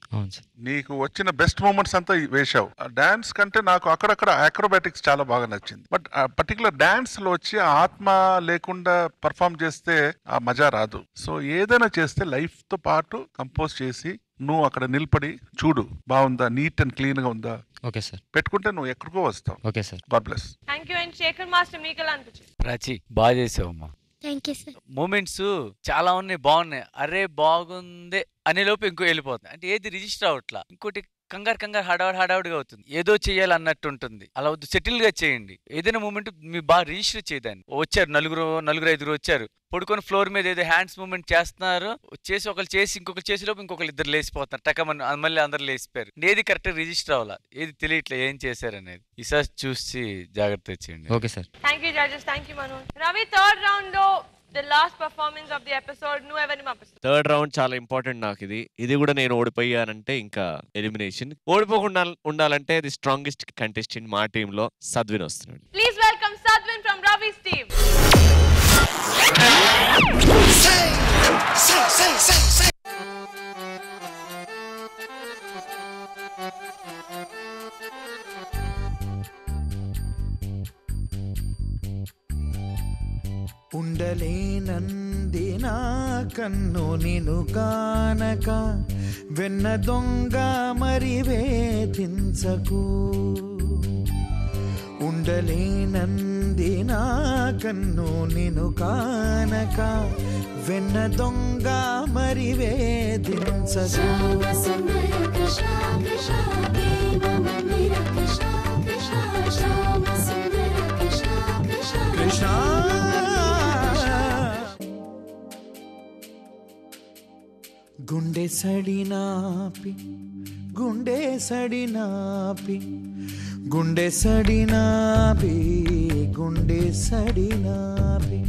Speaker 5: నీకు వచ్చిన బెస్ట్ మూమెంట్స్ అంతా వేశావు. డాన్స్ కంటే నాకు అక్కడక్కడ అక్రోబాటిక్స్ చాలా బాగా నచ్చింది. బట్ పర్టికులర్ డాన్స్ లో వచ్చి ఆ ఆత్మ లేకుండా పర్ఫామ్ చేస్తే ఆ మజా రాదు. సో ఏదైనా చేస్తే లైఫ్ తో పాటు కంపోజ్ చేసి నువ్వు అక్కడ నిలబడి చూడు బాగుందా, నీట్ అండ్ క్లీన్ గా ఉందా.
Speaker 17: Okay sir.
Speaker 5: పెట్టుకుంటే నువ్వు ఎక్కడికో వస్తావు.
Speaker 17: Okay sir.
Speaker 5: God bless.
Speaker 3: Thank you. And Shekhar master మీకు ఎలా అనిపించింది?
Speaker 7: ప్రాచి బాగా చేసావమ్మా.
Speaker 8: Thank you sir.
Speaker 7: మూమెంట్స్ చాలా ఉన్నాయి, బాగున్నాయి. అరే బాగుందే అనే లోపు ఇంకో వెళ్ళిపోతుంది. అంటే ఏది రిజిస్టర్ అవట్లా. ఇంకోటి కంగారు హడావుడిగా అవుతుంది. ఏదో చెయ్యాలి అన్నట్టు ఉంటుంది. అలా వద్దు, సెటిల్ గా చేయండి. ఏదైనా మూమెంట్ మీరు బాగా రిజిస్టర్ చేయదాన్ని. వచ్చారు నలుగురు 5 వచ్చారు, పడుకొని ఫ్లోర్ మీద ఏదో హ్యాండ్స్ మూమెంట్ చేస్తున్నారు. చేసి ఒకరు చేసి ఇంకొకరు చేసేలోపు ఇంకొకరు ఇద్దరు లేచిపోతున్నారు. టకమని మళ్ళీ అందరు లేచిపోయారు. ఏది కరెక్ట్ రిజిస్టర్ అవ్వాలా, ఏది తెలియట్లే ఏం చేశారు అనేది. ఈసారి చూసి జాగ్రత్త చేయండి.
Speaker 17: Okay sir.
Speaker 3: Thank you judges. Thank you Manoj. Ravi, third round లో the last performance of the episode నువ్వెవరిని పంపిస్తావు?
Speaker 6: థర్డ్ రౌండ్ చాలా ఇంపార్టెంట్ నాకు. ఇది కూడా నేను ఓడిపోయానంటే ఇంకా ఎలిమినేషన్. ఓడిపోకుండా ఉండాలంటే ది స్ట్రాంగెస్ట్ కంటెస్టెంట్ మా టీమ్ లో సద్విన్ వస్తున్నాడు.
Speaker 3: Please welcome Sadwin from Ravi's team.
Speaker 16: ఉండలేనంది నా కన్ను నిను కానక, వెన్న దొంగ మరి వేధించకు. ఉండలేనంది నా కన్ను నిను కానక, వెన్న దొంగ మరి వేధించకు. కృష్ణ గుండె సడినాపి గుండె సడినాపి గుండె సడినాపి గుండె సడినాపి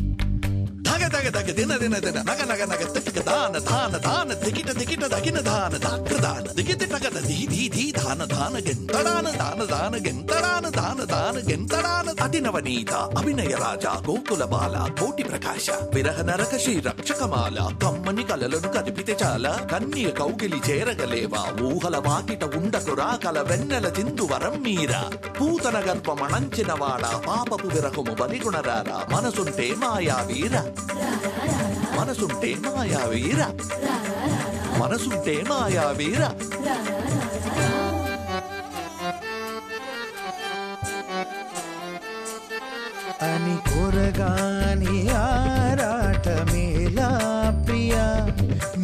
Speaker 2: దగ దగ దగ దిన దిన దిన నగ నగ నగ తిక దాన ధాన ధాన దికిట దికిట దగిన ధాన దాక్ర దాన దిగితి నగ ధీ ధీ ధీ ధాన ధాన గెంతడాన దాన దాన గెంతడాన దాన దాన గెంతడాన అతినవనీత అభినయ రాజా గోకుల బాల కోటి ప్రకాశ విరహ నరక శ్రీ రక్షకమాల కమ్మని కలలను కదిపితే చాలా కన్య కౌగిలి చేరగలేవా ఊహల వాకిట ఉండకురా కల వెన్నెల చిందు వరం మీరా పూతన గర్భమణంచిన వాడ పాపపు విరహము బలిగుణరారా మనసుంటే మాయా వీర మనసుంటే మాయా వీర మనసుంటే మాయా వీర
Speaker 16: అని కొరగాని ఆరాటమేలా ప్రియా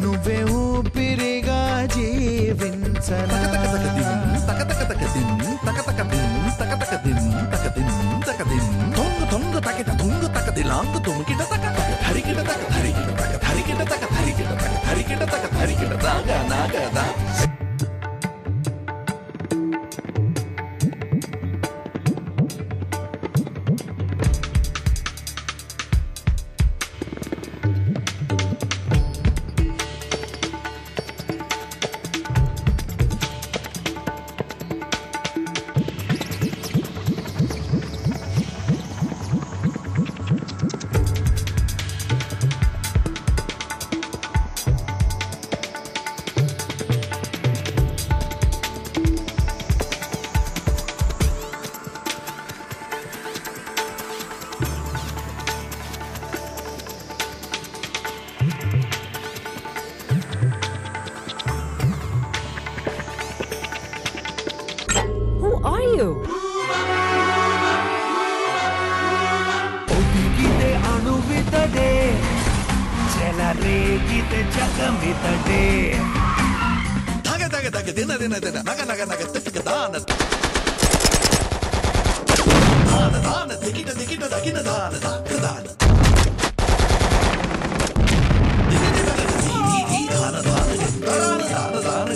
Speaker 16: నువ్వే ఊపిరిగా జీవించనా
Speaker 2: దిలాంగు తుమికిట తక ధరికిట తక ధరికిట తక ధరికిట తక ధరికిట తక ధరికిట తక ధరికిట దాగా నాగదా
Speaker 16: ರೇಗಿದೆ ಜಗಮಿತಡೆ
Speaker 2: ಧಗ ಧಗ ಧಗ ದಿನ ದಿನ ದಿನ ನಗ ನಗ ನಗ ತಿಕ್ಕ ದಾನ ದಾನ ದಾನ ದಿಗಿಟ ದಿಗಿಟ ದಗಿನ ದಾನ ದಾಕ ದಾನ ದಾನ ದಾನ ದಾನ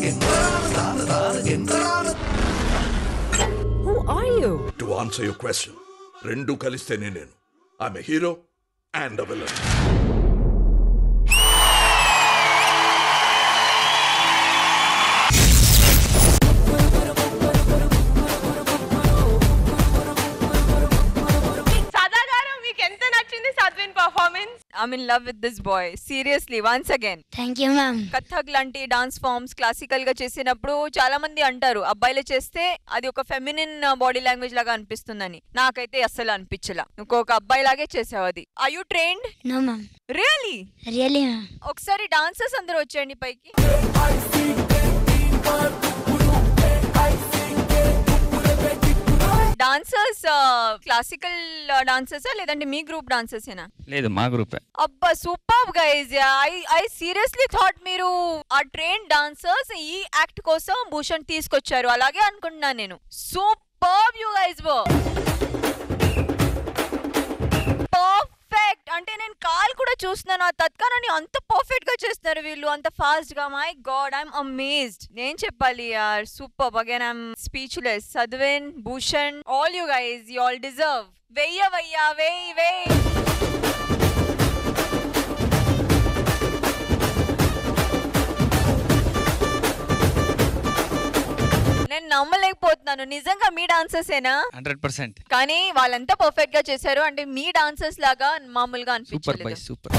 Speaker 2: ದಾನ ದಾನ ದಾನ.
Speaker 18: Who are you?
Speaker 2: To answer your question, rendu kalistene nenu. I'm a hero and a villain.
Speaker 4: I'm in love with this boy. Seriously, once again.
Speaker 8: Thank you, ma'am.
Speaker 4: Kathak లాంటి డాన్స్ ఫార్మ్స్ క్లాసికల్ గా చేసినప్పుడు చాలా మంది అంటారు అబ్బాయిలు చేస్తే అది ఒక ఫెమినిన్ బాడీ లాంగ్వేజ్ లాగా అనిపిస్తుందని. నాకైతే అస్సలు అనిపించలా. ఇంకొక అబ్బాయి లాగే చేసావు అది. Are you trained?
Speaker 8: No, ma'am.
Speaker 4: Really?
Speaker 8: Really, ma'am.
Speaker 4: ఒకసారి డాన్సర్స్ అందరూ వచ్చేయండి పైకి. డాన్సర్స్ క్లాసికల్ డాన్సర్సా లేదంటే మీ గ్రూప్ డాన్సర్స్ ఏనా?
Speaker 17: లేదు మా గ్రూపే.
Speaker 4: అబ్బా super guys. I seriously thought మీరు ఆ ట్రైన్ డాన్సర్స్ ఈ యాక్ట్ కోసం భూషణ్ తీసుకొచ్చారు అలాగే అనుకుంటున్నాను నేను. Super you guys were perfect. అంటే నేను కాల్ కూడా చూస్తున్నాను ఆ తత్కాలని అంత పర్ఫెక్ట్ గా చేస్తున్నారు వీళ్ళు అంత ఫాస్ట్ గా. My god I'm amazed. నేను చెప్పాలి యార్ super. Again I'm speechless. Sadwin, Bhushan, all you guys you all deserve. వెయ్యవయ్యా వెయ్యి. నేను నమ్మలేకపోతున్నాను. నిజంగా మీ డాన్సర్స్ ఏనా?
Speaker 17: 100%.
Speaker 4: కానీ వాళ్ళంతా పర్ఫెక్ట్ గా చేశారు. అంటే మీ డాన్సర్స్ లాగా మామూలుగా
Speaker 17: సూపర్ బాయ్
Speaker 4: అనిపించలేదు.
Speaker 17: సూపర్.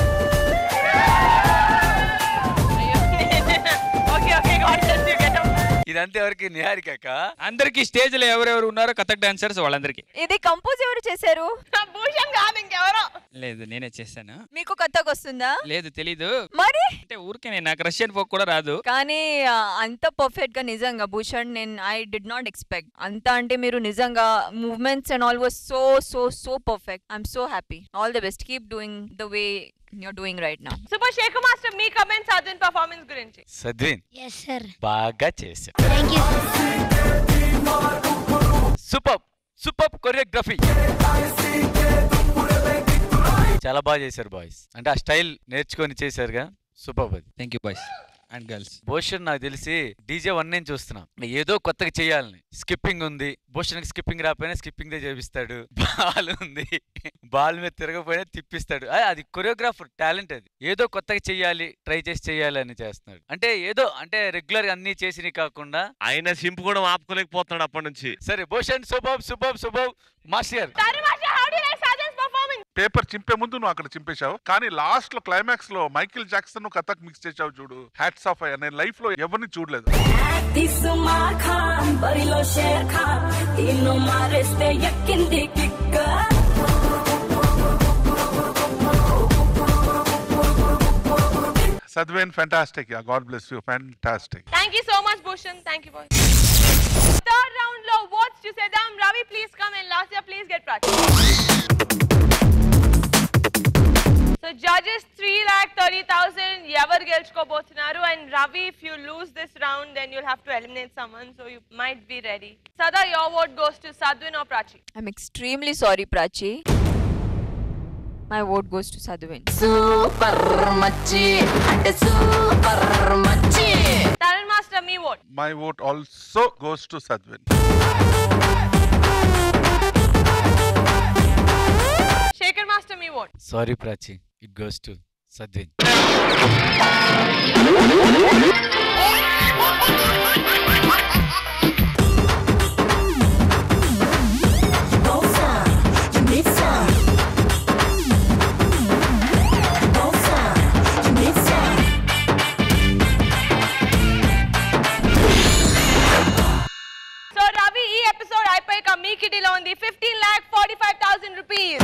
Speaker 7: ఇదంతా ఎవరికి? నిహారిక
Speaker 17: అందరికి స్టేజ్ లో ఎవరెవరు ఉన్నారో కథక్ డాన్సర్స్ వాళ్ళందరికి.
Speaker 4: ఇది కంపోజ్ ఎవరు చేశారు? భూషణ్ కాదు ఇంకెవరో.
Speaker 17: లేదు నేనే చేశాను.
Speaker 4: మీకు కథక్ వస్తుందా?
Speaker 17: లేదు తెలీదు.
Speaker 4: మరి
Speaker 17: అంటే ఊరికే నాకు రష్యన్ ఫోక్ కూడా రాదు.
Speaker 4: కానీ అంత పర్ఫెక్ట్ గా నిజంగా భూషణ్ నేను ఐ డిడ్ నాట్ ఎక్స్పెక్ట్ అంత. అంటే మీరు నిజంగా movements and all was so so so perfect. I'm so happy. All the best. Keep doing the way you're doing right now.
Speaker 3: Super Shekhar Master, మీ కమెంట్స్ సద్విన్ పర్ఫార్మెన్స్ గురించి.
Speaker 7: Sadwin
Speaker 8: Yes, sir.
Speaker 7: బాగా చేశావు.
Speaker 8: Thank you.
Speaker 7: Super choreography. చాలా బాగా చేశారు boys. అంటే ఆ style నేర్చుకొని చేశారుగా. Super.
Speaker 17: Thank you boys and girls.
Speaker 7: Bhushan నాకు తెలిసి DJ 1 నేను చూస్తున్నా ఏదో కొత్తగా చేయాలని. స్కిప్పింగ్ ఉంది. భూషణ్ కి స్కిప్పింగ్ రాకపోయినా స్కిప్పింగ్ దే చేపిస్తాడు. బాల్ ఉంది, బాల్ మీద తిరగపోయినా తిప్పిస్తాడు. అది కొరియోగ్రాఫర్ టాలెంట్. అది ఏదో కొత్తగా చెయ్యాలి, ట్రై చేసి చెయ్యాలి అని చేస్తున్నాడు. అంటే ఏదో అంటే రెగ్యులర్ గా అన్ని చేసినవి కాకుండా
Speaker 6: ఆయన సింపు కూడా ఆపుకోలేకపోతున్నాడు అప్పటి నుంచి.
Speaker 7: సరే భూషణ్ సూపర్ మాస్టర్.
Speaker 5: పేపర్ చింపే ముందు నువ్వు అక్కడ చింపేశావు, కానీ లాస్ట్ లో క్లైమాక్స్ లో మైకిల్ జాక్సన్ నువ్వు కథక్ మిక్స్ చేసావు చూడు. హ్యాట్స్ ఆఫ్ అయ్యా. నేను లైఫ్ లో ఎవరిని చూడలేదు. Sadhven, fantastic. Yeah, God bless you. Fantastic.
Speaker 3: Thank you so much, Bhushan. Thank you, boys. Third round lo votes chusedam. Ravi, please come, and Lasya, please get practice. So judges 3,30,000 ever gelchukobothunnaru, and Ravi, if you lose this round then you'll have to eliminate someone, so you might be ready. Sada, your vote goes to Sadhvin or Prachi?
Speaker 4: I'm extremely sorry Prachi. My vote goes to Sadhvin.
Speaker 1: Super machi ante super machi.
Speaker 3: Talent Master, me vote.
Speaker 5: My vote also goes to Sadhvin.
Speaker 3: Shekhar Master, me vote.
Speaker 7: Sorry Prachi, it goes to Sadhvin.
Speaker 3: So Ravi, ee episode అయిపోయాక మీ కిటీలో ఉంది 15,45,000 rupees.